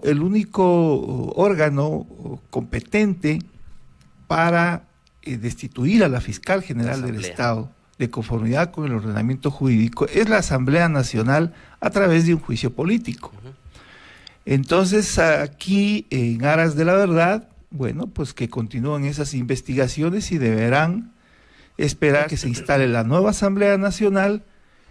El único órgano competente para destituir a la fiscal general del Estado de conformidad con el ordenamiento jurídico es la Asamblea Nacional a través de un juicio político. Entonces, aquí, en aras de la verdad, bueno, pues que continúen esas investigaciones y deberán esperar que se instale la nueva Asamblea Nacional.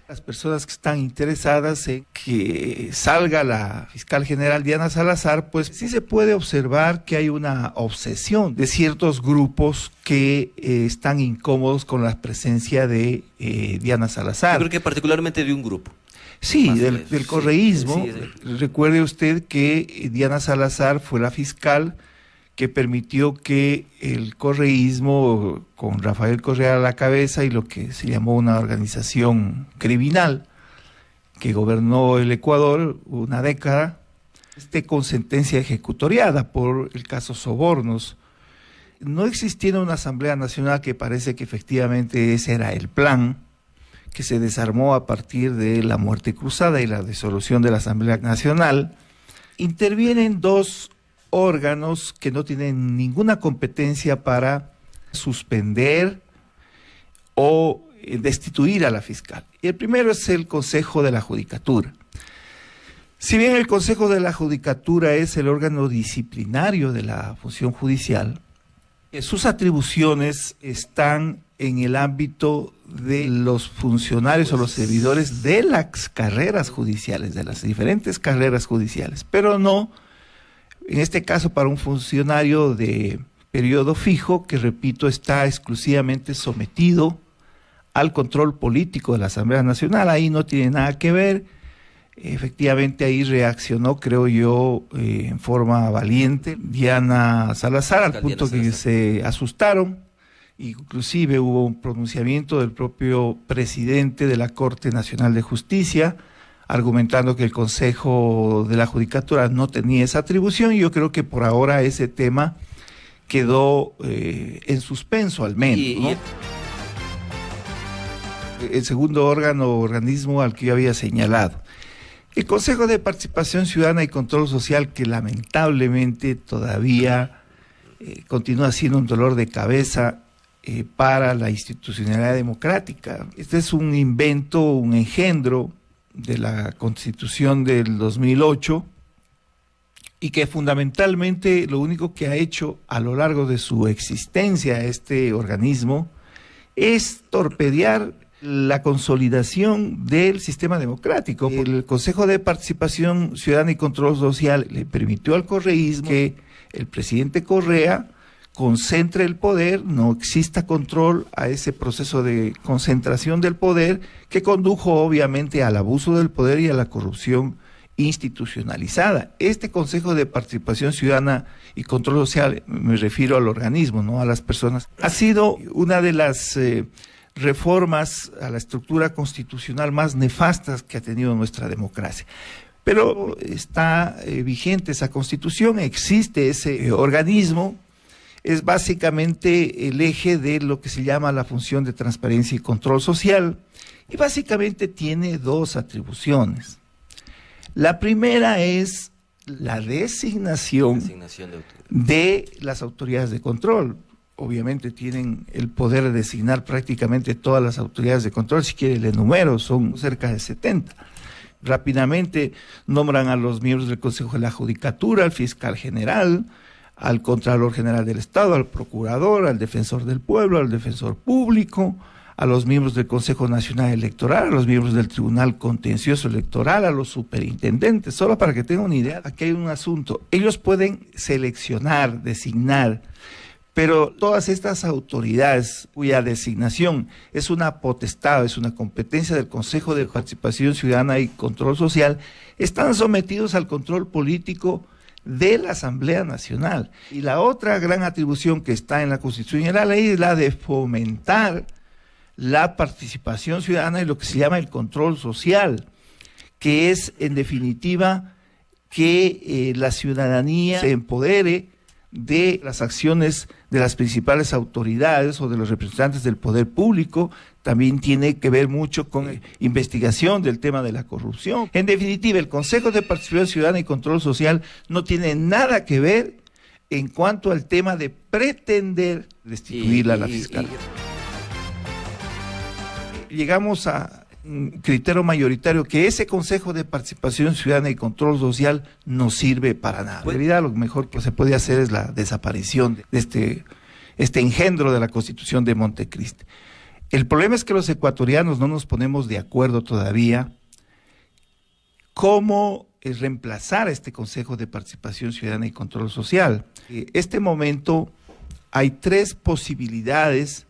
Las personas que están interesadas en que salga la fiscal general Diana Salazar, pues sí se puede observar que hay una obsesión de ciertos grupos que están incómodos con la presencia de Diana Salazar. Yo creo que particularmente de un grupo. Sí, del correísmo. Sí. Recuerde usted que Diana Salazar fue la fiscal que permitió que el correísmo, con Rafael Correa a la cabeza y lo que se llamó una organización criminal que gobernó el Ecuador una década, esté con sentencia ejecutoriada por el caso Sobornos. No existiendo una Asamblea Nacional, que parece que efectivamente ese era el plan, que se desarmó a partir de la muerte cruzada y la disolución de la Asamblea Nacional, intervienen dos órganos que no tienen ninguna competencia para suspender o destituir a la fiscal. Y el primero es el Consejo de la Judicatura. Si bien el Consejo de la Judicatura es el órgano disciplinario de la función judicial, sus atribuciones están en el ámbito de los funcionarios o los servidores de las carreras judiciales, de las diferentes carreras judiciales, pero no en este caso para un funcionario de periodo fijo, que repito, está exclusivamente sometido al control político de la Asamblea Nacional. Ahí no tiene nada que ver. Efectivamente ahí reaccionó, creo yo, en forma valiente Diana Salazar, al punto que se asustaron. Inclusive hubo un pronunciamiento del propio presidente de la Corte Nacional de Justicia, argumentando que el Consejo de la Judicatura no tenía esa atribución, y yo creo que por ahora ese tema quedó en suspenso al menos, ¿no? El segundo organismo al que yo había señalado. El Consejo de Participación Ciudadana y Control Social, que lamentablemente todavía continúa siendo un dolor de cabeza para la institucionalidad democrática. Este es un invento, un engendro de la Constitución del 2008, y que fundamentalmente lo único que ha hecho a lo largo de su existencia este organismo es torpedear la consolidación del sistema democrático. El Consejo de Participación Ciudadana y Control Social le permitió al correísmo que el presidente Correa concentre el poder, no exista control a ese proceso de concentración del poder, que condujo obviamente al abuso del poder y a la corrupción institucionalizada. Este Consejo de Participación Ciudadana y Control Social, me refiero al organismo, no a las personas, ha sido una de las reformas a la estructura constitucional más nefastas que ha tenido nuestra democracia. Pero está vigente esa Constitución, existe ese organismo. Es básicamente el eje de lo que se llama la función de transparencia y control social, y básicamente tiene dos atribuciones. La primera es la designación de las autoridades de control. Obviamente tienen el poder de designar prácticamente todas las autoridades de control. Si quiere le enumero, son cerca de 70. Rápidamente nombran a los miembros del Consejo de la Judicatura, al fiscal general, al Contralor General del Estado, al Procurador, al Defensor del Pueblo, al Defensor Público, a los miembros del Consejo Nacional Electoral, a los miembros del Tribunal Contencioso Electoral, a los superintendentes. Solo para que tengan una idea, aquí hay un asunto. Ellos pueden seleccionar, designar, pero todas estas autoridades cuya designación es una potestad, es una competencia del Consejo de Participación Ciudadana y Control Social, están sometidos al control político de la Asamblea Nacional. Y la otra gran atribución que está en la Constitución y en la ley es la de fomentar la participación ciudadana y lo que se llama el control social, que es en definitiva que la ciudadanía se empodere de las acciones de las principales autoridades o de los representantes del poder público, también tiene que ver mucho con investigación del tema de la corrupción. En definitiva, el Consejo de Participación Ciudadana y Control Social no tiene nada que ver en cuanto al tema de pretender destituirla a la fiscal. Llegamos a un criterio mayoritario que ese Consejo de Participación Ciudadana y Control Social no sirve para nada. En realidad lo mejor que se puede hacer es la desaparición de este engendro de la Constitución de Montecristi. El problema es que los ecuatorianos no nos ponemos de acuerdo todavía cómo reemplazar a este Consejo de Participación Ciudadana y Control Social. En este momento hay 3 posibilidades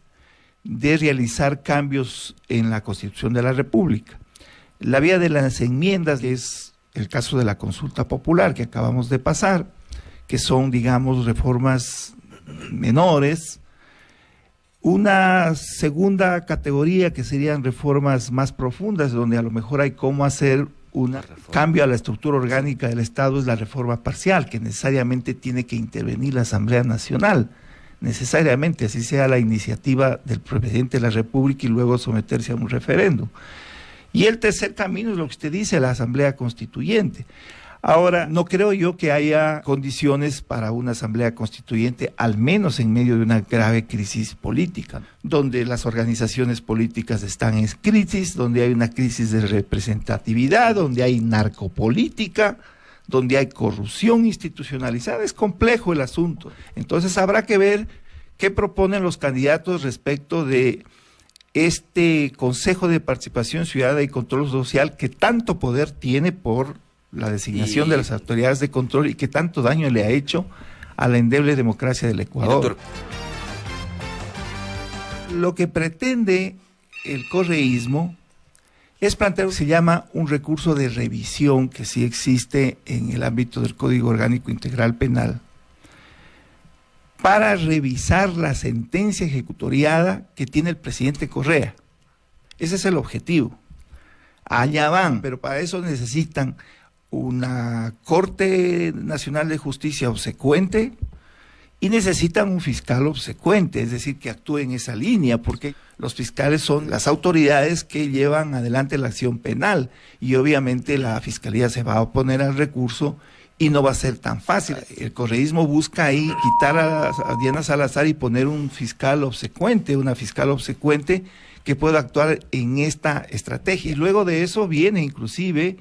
de realizar cambios en la Constitución de la República. La vía de las enmiendas, que es el caso de la consulta popular que acabamos de pasar, que son, digamos, reformas menores. Una segunda categoría que serían reformas más profundas, donde a lo mejor hay cómo hacer un cambio a la estructura orgánica del Estado, es la reforma parcial, que necesariamente tiene que intervenir la Asamblea Nacional, necesariamente, así sea la iniciativa del presidente de la República y luego someterse a un referéndum. Y el tercer camino es lo que usted dice, la Asamblea Constituyente. Ahora, no creo yo que haya condiciones para una Asamblea Constituyente, al menos en medio de una grave crisis política, donde las organizaciones políticas están en crisis, donde hay una crisis de representatividad, donde hay narcopolítica, donde hay corrupción institucionalizada. Es complejo el asunto. Entonces habrá que ver qué proponen los candidatos respecto de este Consejo de Participación Ciudadana y Control Social, que tanto poder tiene por la designación de las autoridades de control y que tanto daño le ha hecho a la endeble democracia del Ecuador. Lo que pretende el correísmo es plantear lo que se llama un recurso de revisión, que sí existe en el ámbito del Código Orgánico Integral Penal, para revisar la sentencia ejecutoriada que tiene el presidente Correa. Ese es el objetivo. Allá van, pero para eso necesitan una Corte Nacional de Justicia obsecuente y necesitan un fiscal obsecuente, es decir, que actúe en esa línea, porque los fiscales son las autoridades que llevan adelante la acción penal y obviamente la Fiscalía se va a oponer al recurso y no va a ser tan fácil. El correísmo busca ahí quitar a Diana Salazar y poner un fiscal obsecuente, una fiscal obsecuente que pueda actuar en esta estrategia. Y luego de eso viene inclusive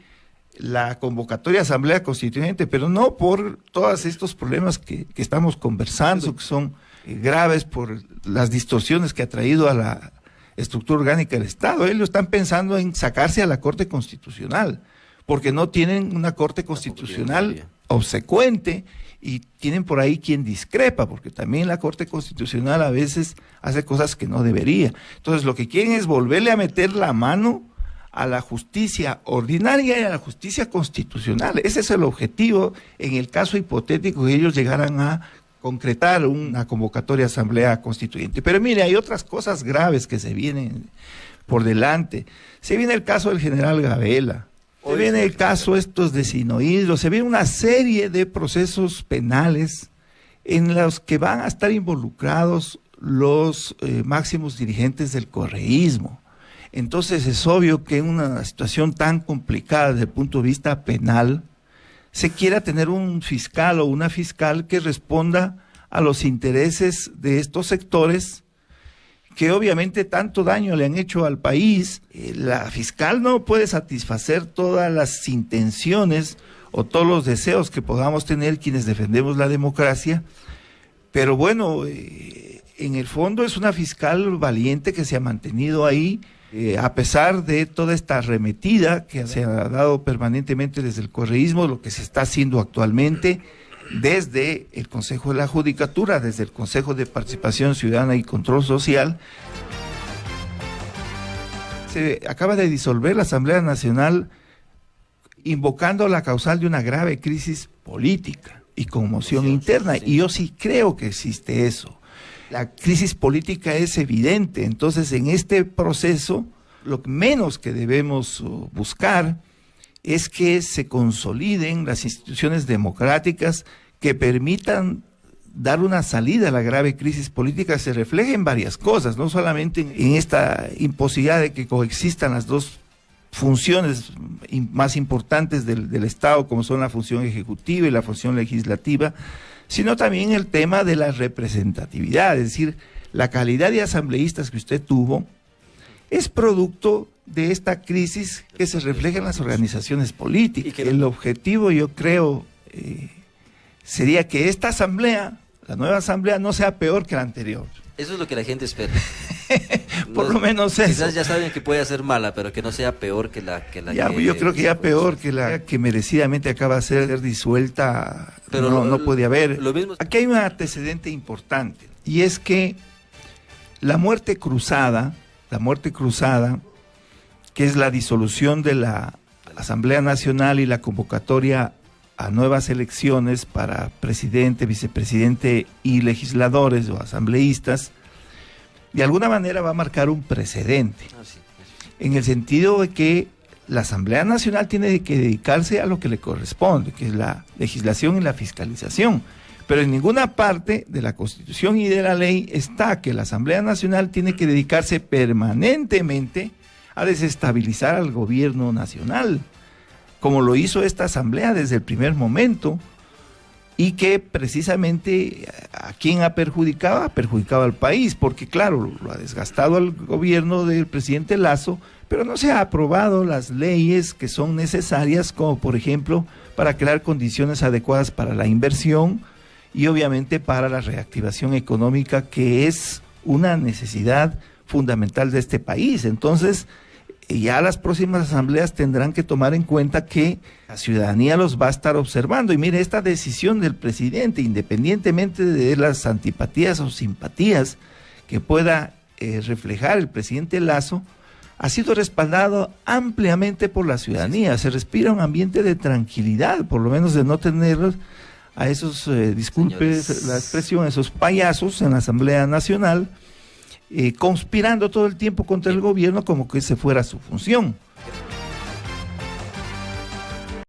la convocatoria a Asamblea Constituyente, pero no por todos estos problemas que estamos conversando, que son graves por las distorsiones que ha traído a la estructura orgánica del Estado. Ellos están pensando en sacarse a la Corte Constitucional, porque no tienen una Corte Constitucional obsecuente y tienen por ahí quien discrepa, porque también la Corte Constitucional a veces hace cosas que no debería. Entonces lo que quieren es volverle a meter la mano a la justicia ordinaria y a la justicia constitucional. Ese es el objetivo en el caso hipotético que ellos llegaran a concretar una convocatoria a Asamblea Constituyente. Pero mire, hay otras cosas graves que se vienen por delante. Se viene el caso del general Gabela, se viene el caso estos de Sinohidro, se viene una serie de procesos penales en los que van a estar involucrados los máximos dirigentes del correísmo. Entonces es obvio que en una situación tan complicada desde el punto de vista penal, se quiera tener un fiscal o una fiscal que responda a los intereses de estos sectores que obviamente tanto daño le han hecho al país. La fiscal no puede satisfacer todas las intenciones o todos los deseos que podamos tener quienes defendemos la democracia, pero bueno, en el fondo es una fiscal valiente que se ha mantenido ahí, a pesar de toda esta arremetida que se ha dado permanentemente desde el correísmo, lo que se está haciendo actualmente desde el Consejo de la Judicatura, desde el Consejo de Participación Ciudadana y Control Social. Se acaba de disolver la Asamblea Nacional invocando la causal de una grave crisis política y conmoción interna, y yo sí creo que existe eso. La crisis política es evidente, entonces en este proceso lo menos que debemos buscar es que se consoliden las instituciones democráticas que permitan dar una salida a la grave crisis política se refleja en varias cosas, no solamente en esta imposibilidad de que coexistan las dos funciones más importantes del Estado, como son la función ejecutiva y la función legislativa, sino también el tema de la representatividad, es decir, la calidad de asambleístas que usted tuvo es producto de esta crisis que se refleja en las organizaciones políticas. El objetivo, yo creo, sería que esta asamblea, la nueva asamblea, no sea peor que la anterior. Eso es lo que la gente espera. Por lo menos eso. Quizás ya saben que puede ser mala, pero que no sea peor que la ya, que... Yo creo que ya peor que la que merecidamente acaba de ser disuelta, pero no puede haber. Aquí hay un antecedente importante, y es que la muerte cruzada, que es la disolución de la Asamblea Nacional y la convocatoria a nuevas elecciones para presidente, vicepresidente y legisladores o asambleístas, de alguna manera va a marcar un precedente, en el sentido de que la Asamblea Nacional tiene que dedicarse a lo que le corresponde, que es la legislación y la fiscalización, pero en ninguna parte de la Constitución y de la ley está que la Asamblea Nacional tiene que dedicarse permanentemente a desestabilizar al gobierno nacional, como lo hizo esta asamblea desde el primer momento, y que precisamente a quien ha perjudicado al país, porque claro, lo ha desgastado al gobierno del presidente Lasso, pero no se ha aprobado las leyes que son necesarias, como por ejemplo para crear condiciones adecuadas para la inversión y obviamente para la reactivación económica, que es una necesidad fundamental de este país. Entonces, ya las próximas asambleas tendrán que tomar en cuenta que la ciudadanía los va a estar observando. Y mire, esta decisión del presidente, independientemente de las antipatías o simpatías que pueda reflejar el presidente Lasso, ha sido respaldado ampliamente por la ciudadanía. Se respira un ambiente de tranquilidad, por lo menos de no tener a esos, disculpe la expresión, esos payasos en la Asamblea Nacional, conspirando todo el tiempo contra el gobierno como que esa fuera su función.